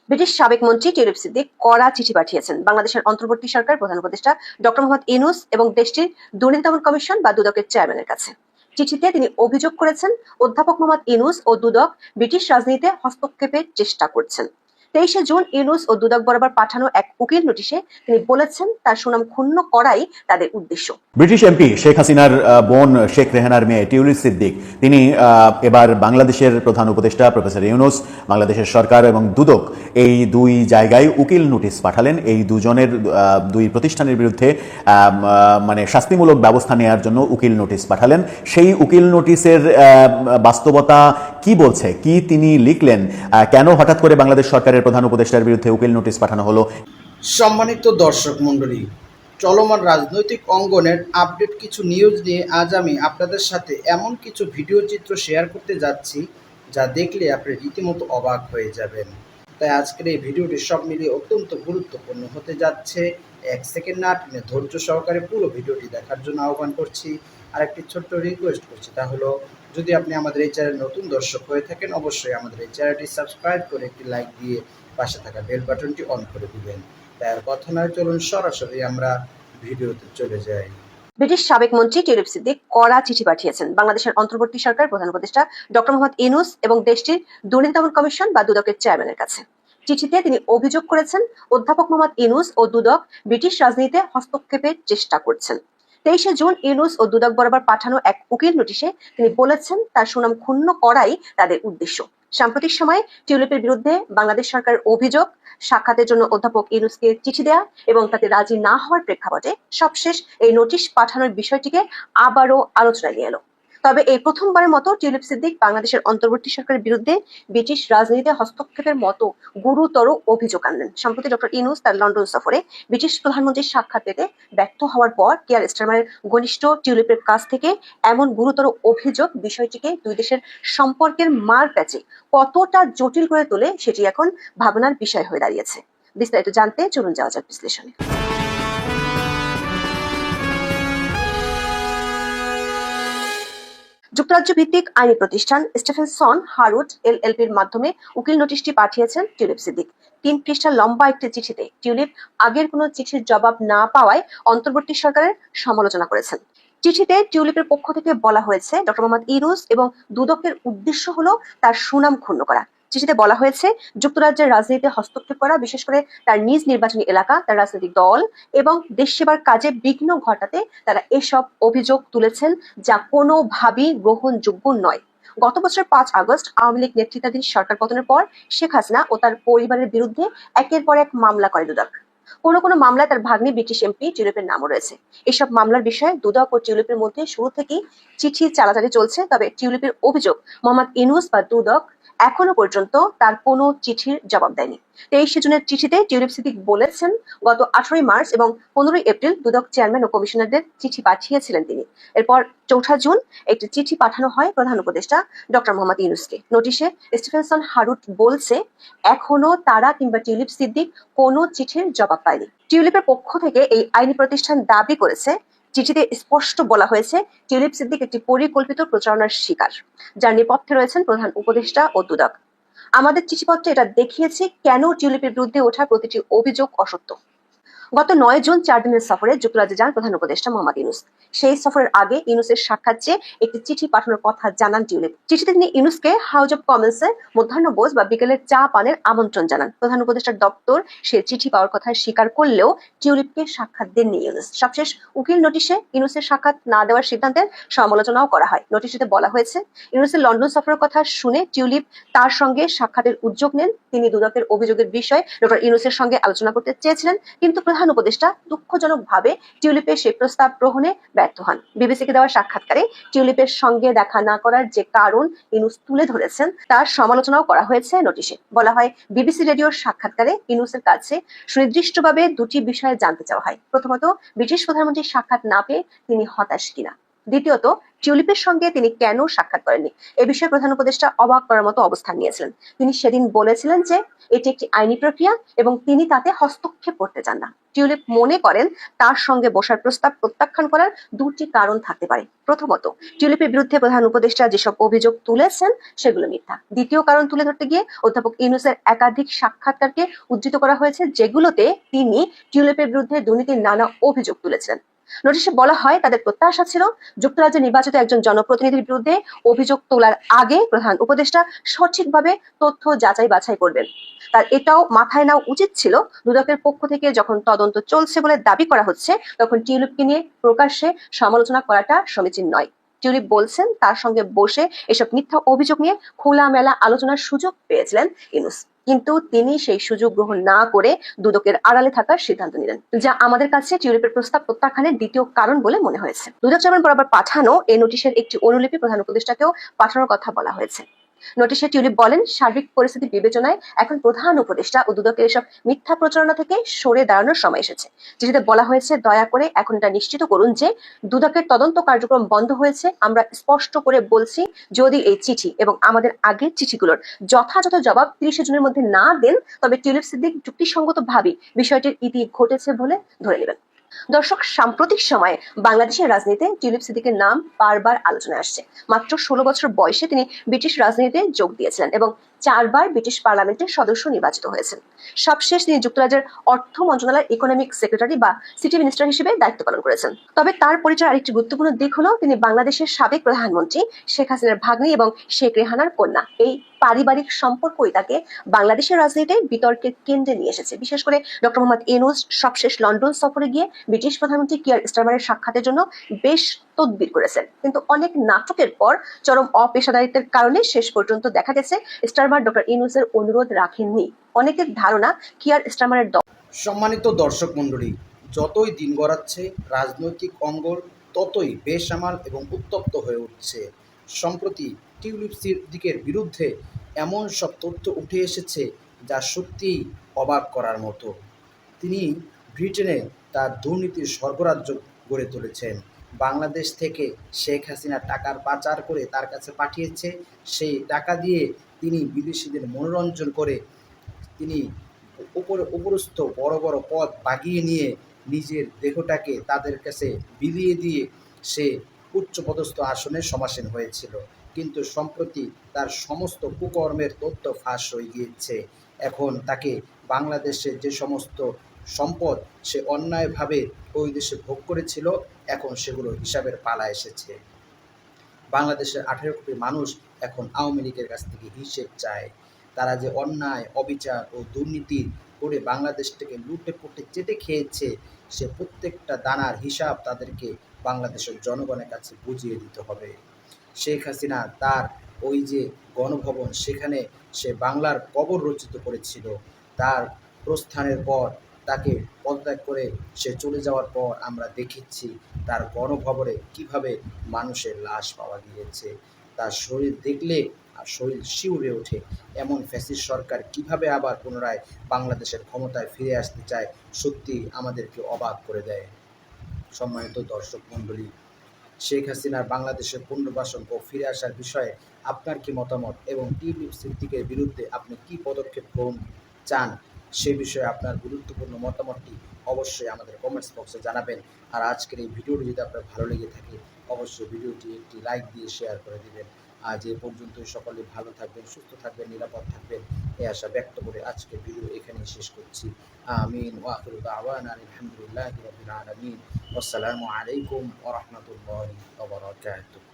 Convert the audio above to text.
British সাবেক মন্ত্রী tulip Siddique কড়া চিঠি পাঠিয়েছেন বাংলাদেশের অন্তর্বর্তী সরকার প্রধান উপদেষ্টা ডক্টর মোহাম্মদ ইউনূস এবং দেশটির দুর্নীতি দমন কমিশন বা দুদকের চেয়ারম্যানের কাছে। চিঠিতে তিনি অভিযোগ করেছেন, অধ্যাপক মোহাম্মদ ইউনূস ও দুদক ব্রিটিশ রাজনীতিতে হস্তক্ষেপের চেষ্টা করছেন। 23শে জুন ইউনূস ও দুদক বরাবর পাঠানো এক উকিল নোটিশে তিনি বলেছেন, তার সুনাম ক্ষুণ্ণ করাই তাদের উদ্দেশ্য। ব্রিটিশ এমপি শেখ হাসিনার বোন শেখ রেহানার মেয়ে টিউলিপ সিদ্দিক তিনি এবার বাংলাদেশের প্রধান উপদেষ্টা প্রফেসর ইউনূস, বাংলাদেশের সরকার এবং দুদক এই দুই জায়গায় উকিল নোটিশ পাঠালেন। এই দুই প্রতিষ্ঠানের বিরুদ্ধে মানে শাস্তিমূলক ব্যবস্থা নেওয়ার জন্য উকিল নোটিশ পাঠালেন। সেই উকিল নোটিশের বাস্তবতা কি বলছে, কি তিনি লিখলেন, কেন হঠাৎ করে বাংলাদেশ সরকারের প্রধান উপদেষ্টার বিরুদ্ধে উকিল নোটিশ পাঠানো হলো। সম্মানিত দর্শক মণ্ডলী, চলমান রাজনৈতিক অঙ্গনের আপডেট কিছু নিউজ নিয়ে আজ আমি আপনাদের সাথে এমন কিছু ভিডিও চিত্র শেয়ার করতে যাচ্ছি যা দেখলে আপনি রীতিমতো অবাক হয়ে যাবেন। তাই আজকের এই ভিডিওটি সব মিলিয়ে অত্যন্ত গুরুত্বপূর্ণ হতে যাচ্ছে। 1 সেকেন্ড না টেনে ধৈর্য সহকারে পুরো ভিডিওটি দেখার জন্য আহ্বান করছি। আর একটি ছোট্ট রিকোয়েস্ট করছি, তা হলো যদি আপনি আমাদের এই চ্যানেল নতুন দর্শক হয়ে থাকেন, অবশ্যই আমাদের এই চ্যানেলটি সাবস্ক্রাইব করে একটি লাইক দিয়ে পাশে থাকা বেল বাটনটি অন করে দিবেন। তার কথা নয়, চলুন সরাসরি আমরা ভিডিওতে চলে যাই। ব্রিটিশ সাবেক মন্ত্রী টিউলিপ সিদ্দিক কড়া চিঠি পাঠিয়েছেন বাংলাদেশের অন্তর্বর্তী সরকার প্রধান উপদেষ্টা ডক্টর মোহাম্মদ ইউনূস এবং দেশটির দুর্নীতি দমন কমিশন বা দুদকের চেয়ারম্যানের কাছে। চিঠিতে তিনি অভিযোগ করেছেন, অধ্যাপক মোহাম্মদ ইউনূস ও দুদক ব্রিটিশ রাজনীতিতে হস্তক্ষেপের চেষ্টা করছেন। 23শে জুন ইউনূস ও দুদক বরাবর পাঠানো এক উকিল নোটিশে তিনি বলেছেন, তার সুনাম ক্ষুণ্ণ করাই তাদের উদ্দেশ্য। সাম্প্রতিক সময়ে টিউলিপের বিরুদ্ধে বাংলাদেশ সরকারের অভিযোগ, সাক্ষাতের জন্য অধ্যাপক ইউনূসকে চিঠি দেয়া এবং তাতে রাজি না হওয়ার প্রেক্ষাপটে সবশেষ এই নোটিশ পাঠানোর বিষয়টিকে আবারও আলোচনায় নিয়ে এলো। তবে এই প্রথমবারের মতো টিউলিপ সিদ্দিক বাংলাদেশের অন্তর্বর্তী সরকারের বিরুদ্ধে ব্রিটিশ রাজনীতিতে হস্তক্ষেপের মতো গুরুতর অভিযোগ আনলেন। সম্প্রতি ডক্টর ইউনূস তার লন্ডন সফরে ব্রিটিশ প্রধানমন্ত্রীর সাক্ষাৎ পেতে ব্যর্থ হওয়ার পর কেয়ার স্টারমারের ঘনিষ্ঠ টিউলিপের কাছ থেকে এমন গুরুতর অভিযোগ বিষয়টিকে দুই দেশের সম্পর্কের মার প্যাচে কতটা জটিল করে তোলে সেটি এখন ভাবনার বিষয় হয়ে দাঁড়িয়েছে। বিস্তারিত জানতে চলুন যাওয়া যাক বিশ্লেষণে। যুক্তরাজ্য ভিত্তিক আইনি প্রতিষ্ঠান স্টেফেনসন হারউড এলএলপির মাধ্যমে উকিল নোটিশটি পাঠিয়েছেন টিউলিপ সিদ্দিক। 3 পৃষ্ঠা লম্বা একটি চিঠিতে টিউলিপ আগের কোনো চিঠির জবাব না পাওয়ায় অন্তর্বর্তী সরকারের সমালোচনা করেছেন। চিঠিতে টিউলিপের পক্ষ থেকে বলা হয়েছে, ডক্টর মোহাম্মদ ইউনূস এবং দুদকের উদ্দেশ্য হলো তার সুনাম ক্ষুণ্ণ করা। চিঠিতে বলা হয়েছে, যুক্তরাজ্যের রাজনীতিতে হস্তক্ষেপ করা, বিশেষ করে তার নিজ নির্বাচনী এলাকা, তার রাজনৈতিক দল এবং দেশ সেবার কাজে বিঘ্ন ঘটাতে তারা এসব অভিযোগ তুলেছেন, যা কোনোভাবেই গ্রহণযোগ্য নয়। গত বছর 5 আগস্ট আওয়ামী লীগ নেতৃত্বাধীন সরকার পতনের পর শেখ হাসিনা ও তার পরিবারের বিরুদ্ধে একের পর এক মামলা করে দুদক। কোনো মামলায় তার ভাগ্নি ব্রিটিশ এমপি টিউলিপের নামও রয়েছে। এসব মামলার বিষয়ে দুদক ও টিউলিপের মধ্যে শুরু থেকেই চিঠি চালাচালি চলছে। তবে টিউলিপের অভিযোগ, মোহাম্মদ ইউনূস বা দুদক এখনো পর্যন্ত তার কোনো চিঠির জবাব দেয়নি। 23শে জুনের চিঠিতে টিউলিপ সিদ্দিক বলেছেন, গত 18 মার্চ এবং 15 এপ্রিল দুদক চেয়ারম্যান ও কমিশনারদের চিঠি পাঠিয়েছিলেন তিনি। এরপর 4 জুন একটি চিঠি পাঠানো হয় প্রধান উপদেষ্টা ডক্টর মোহাম্মদ ইউনূসকে। নোটিশে স্টিফেনসন হারউড বলছে, এখনো তারা কিংবা টিউলিপ সিদ্দিক কোনো চিঠির জবাব পায়নি। টিউলিপের পক্ষ থেকে এই আইনি প্রতিষ্ঠান দাবি করেছে, চিঠিতে স্পষ্ট বলা হয়েছে, টিউলিপ সিদ্দিক একটি পরিকল্পিত প্রচারণার শিকার, যার নেপথ্যে রয়েছেন প্রধান উপদেষ্টা ও দুদক। আমাদের চিঠিপত্রে এটা দেখিয়েছি কেন টিউলিপের বিরুদ্ধে ওঠা প্রতিটি অভিযোগ অসত্য। গত 9 জুন 4 দিনের সফরে যুক্তরাজ্যে যান প্রধান উপদেষ্টা মোহাম্মদ ইউনূস। সেই সফরের আগে ইউনূসের সাক্ষাৎ চেয়ে একটি চিঠি পাঠানোর কথা জানান টিউলিপ। চিঠিতে তিনি ইউনূসকে হাউস অব কমন্সে মধ্যাহ্নভোজ বা বিকেলের চা পানের আমন্ত্রণ জানান। প্রধান উপদেষ্টার দপ্তর সে চিঠি পাওয়ার কথা স্বীকার করলেও টিউলিপকে সাক্ষাৎ দেননি ইউনূস। সবশেষ উকিল নোটিশে ইউনূসের সাক্ষাৎ না দেওয়ার সিদ্ধান্তের সমালোচনাও করা হয়। নোটিশটিতে বলা হয়েছে, ইউনূসের লন্ডন সফরের কথা শুনে টিউলিপ তার সঙ্গে সাক্ষাতের উদ্যোগ নেন। তিনি দুদকের অভিযোগের বিষয়ে ডক্টর ইউনূসের সঙ্গে আলোচনা করতে চেয়েছিলেন, কিন্তু প্রধান উপদেষ্টা দুঃখজনকভাবে টিউলিপের সেই প্রস্তাব গ্রহণে ব্যর্থ হন। বিবিসিকে দেওয়া সাক্ষাৎকারে টিউলিপের সঙ্গে দেখা না করার যে কারণ ইউনূস তুলে ধরেছেন তার সমালোচনাও করা হয়েছে নোটিশে। বলা হয়, বিবিসি রেডিওর সাক্ষাৎকারে ইউনূসের কাছে সুনির্দিষ্টভাবে দুটি বিষয়ে জানতে চাওয়া হয়। প্রথমত, ব্রিটিশ প্রধানমন্ত্রীর সাক্ষাৎ না পেয়ে তিনি হতাশ কিনা। দ্বিতীয়ত, টিউলিপের সঙ্গে তিনি কেন সাক্ষাৎ করেননি এ বিষয়ে প্রধান উপদেষ্টা অবাক করার মতো অবস্থান নিয়েছিলেন। তিনি সেদিন বলেছিলেন যে এটি একটি আইনি প্রক্রিয়া এবং তিনি তাতে হস্তক্ষেপ করতে চান না। টিউলিপ মনে করেন তার সঙ্গে বসার প্রস্তাব প্রত্যাখ্যান করার দুটি কারণ থাকতে পারে। প্রথমত, টিউলিপের বিরুদ্ধে প্রধান উপদেষ্টা যেসব অভিযোগ তুলেছেন সেগুলো মিথ্যা। দ্বিতীয় কারণ তুলে ধরতে গিয়ে অধ্যাপক ইউনূসের একাধিক সাক্ষাৎকারকে উদ্ধৃত করা হয়েছে, যেগুলোতে তিনি টিউলিপের বিরুদ্ধে দুর্নীতির নানা অভিযোগ তুলেছিলেন। নোটিশে বলা হয় তাদের প্রত্যাশা ছিল যুক্তরাজ্যে নির্বাচিত একজন জনপ্রতিনিধির বিরুদ্ধে অভিযোগ তোলার আগে প্রধান উপদেষ্টা সঠিকভাবে তথ্য যাচাই বাছাই করবেন। তার এটাও মাথায় নেওয়া উচিত ছিল দুদকের পক্ষ থেকে যখন তদন্ত চলছে বলে দাবি করা হচ্ছে তখন টিউলিপকে নিয়ে প্রকাশ্যে সমালোচনা করাটা সমীচীন নয়। টিউলিপ বলছেন তার সঙ্গে বসে এসব মিথ্যা অভিযোগ নিয়ে খোলামেলা আলোচনার সুযোগ পেয়েছিলেন ইউনূস, কিন্তু তিনি সেই সুযোগ গ্রহণ না করে দুদকের আড়ালে থাকার সিদ্ধান্ত নিলেন, যা আমাদের কাছে টিউলিপের প্রস্তাব প্রত্যাখ্যানের দ্বিতীয় কারণ বলে মনে হয়েছে। দুদক চেয়ারম্যান বরাবর পাঠানো এই নোটিশের একটি অনুলিপি প্রধান উপদেষ্টাকেও পাঠানোর কথা বলা হয়েছে। নোটিশে টিউলিপ বলেন, সার্বিক পরিস্থিতি বিবেচনায় এখন প্রধান উপদেষ্টা ও দুদকের এসব মিথ্যা প্রচারণা থেকে সরে দাঁড়ানোর সময় এসেছে। চিঠিতে বলা হয়েছে, দয়া করে এখন এটা নিশ্চিত করুন যে দুদকের তদন্ত কার্যক্রম বন্ধ হয়েছে। আমরা স্পষ্ট করে বলছি, যদি এই চিঠি এবং আমাদের আগের চিঠিগুলোর যথাযথ জবাব 30 জুনের মধ্যে না দেন তবে টিউলিপ সিদ্দিক যুক্তিসঙ্গতভাবে বিষয়টির ইতি ঘটেছে বলে ধরে নেবেন। দর্শক, সাম্প্রতিক সময়ে বাংলাদেশের রাজনীতিতে টিউলিপ সিদ্দিকের নাম বারবার আলোচনায় আসছে। মাত্র 16 বছর বয়সে তিনি ব্রিটিশ রাজনীতিতে যোগ দিয়েছিলেন এবং 4 বার ব্রিটিশ পার্লামেন্টের সদস্য নির্বাচিত হয়েছেন। সবশেষ তিনি যুক্তরাজ্যের অর্থ মন্ত্রণালয়ের ইকোনমিক সেক্রেটারি বা সিটি মিনিস্টার হিসেবে দায়িত্ব পালন করেছেন। তবে তার পরিচয়ের আরেকটি গুরুত্বপূর্ণ দিক হলো তিনি বাংলাদেশের সাবেক প্রধানমন্ত্রী শেখ হাসিনার ভাগ্নি এবং শেখ রেহানার কন্যা। এই পারিবারিক সম্পর্কই তাকে বাংলাদেশের রাজনীতিতে বিতর্কের কেন্দ্রে নিয়ে এসেছে। বিশেষ করে ডক্টর মোহাম্মদ ইউনূস সবশেষ লন্ডন সফরে গিয়ে ব্রিটিশ প্রধানমন্ত্রী কিয়ার স্টারমারের সাক্ষাতের জন্য বেশ তদবির করেছেন, কিন্তু অনেক নাটকের পর চরম অপেশাদারিত্বের কারণে শেষ পর্যন্ত দেখা গেছে স্টারমার ডক্টর ইউনূসের অনুরোধ রাখেননি। অনেকের ধারণা কিয়ার স্টারমারের সম্মানিত দর্শক মণ্ডলী, যতই দিন গড়াচ্ছে রাজনৈতিক অঙ্গন ততই বেসামাল এবং উত্তপ্ত হয়ে উঠছে। সম্প্রতি টিউলিপ সিদ্দিকের বিরুদ্ধে এমন সব তথ্য উঠে এসেছে যা সত্যিই অবাক করার মতো। তিনি ব্রিটেনে তার দুর্নীতির স্বর্গরাজ্য গড়ে তুলেছেন। বাংলাদেশ থেকে শেখ হাসিনা টাকার পাচার করে তার কাছে পাঠিয়েছে। সেই টাকা দিয়ে তিনি বিদেশিদের মনোরঞ্জন করে তিনি উপরস্থ বড় বড় পদ বাগিয়ে নিয়ে নিজের দেহটাকে তাদের কাছে বিলিয়ে দিয়ে সে উচ্চপদস্থ আসনে সমাসীন হয়েছিল। কিন্তু সম্প্রতি তার সমস্ত কুকর্মের তথ্য ফাঁস হয়ে গিয়েছে। এখন তাকে বাংলাদেশের যে সমস্ত সম্পদ সে অন্যায়ভাবে ওই দেশে ভোগ করেছিল, এখন সেগুলো হিসাবের পালা এসেছে। বাংলাদেশের 18 কোটি মানুষ এখন আওয়ামী লীগের কাছ থেকে হিসেব চায়। তারা যে অন্যায়, অবিচার ও দুর্নীতি করে বাংলাদেশটাকে লুটে পুটে চেটে খেয়েছে, সে প্রত্যেকটা দানার হিসাব তাদেরকে বাংলাদেশের জনগণের কাছে বুঝিয়ে দিতে হবে। শেখ হাসিনা তার ওই যে গণভবন, সেখানে সে বাংলার কবর রচিত করেছিল। তার প্রস্থানের পর তাকে পদত্যাগ করে সে চলে যাওয়ার পর আমরা দেখেছি তার গণভবনে কিভাবে মানুষের লাশ পাওয়া গিয়েছে। তার শরীর দেখলে আর শরীর শিউরে ওঠে। এমন ফ্যাসিস্ট সরকার কিভাবে আবার পুনরায় বাংলাদেশের ক্ষমতায় ফিরে আসতে চায়, সত্যি আমাদেরকে অবাক করে দেয়। সম্মানিত দর্শক মণ্ডলী, শেখ হাসিনার বাংলাদেশের পুনর্বাসন ও ফিরে আসার বিষয়ে আপনার কি মতামত এবং টিউলিপ সিদ্দিকের বিরুদ্ধে আপনি কি পদক্ষেপ গ্রহণ চান, সে বিষয়ে আপনার গুরুত্বপূর্ণ মতামতটি অবশ্যই আমাদের কমেন্টস বক্সে জানাবেন। আর আজকের এই ভিডিওটি যদি আপনার ভালো লেগে থাকে অবশ্যই ভিডিওটি একটি লাইক দিয়ে শেয়ার করে দেবেন। আজ এ পর্যন্তই। সকলে ভালো থাকবেন, সুস্থ থাকবেন, নিরাপদ থাকবেন এই আশা ব্যক্ত করে আজকের ভিডিও এখানেই শেষ করছি। আমিন ওয়া আখিরু দাওয়ানা আলহামদুলিল্লাহি রাব্বিল আলামিন। আসসালামু আলাইকুম ওয়া রাহমাতুল্লাহি ওয়া বারাকাতুহু।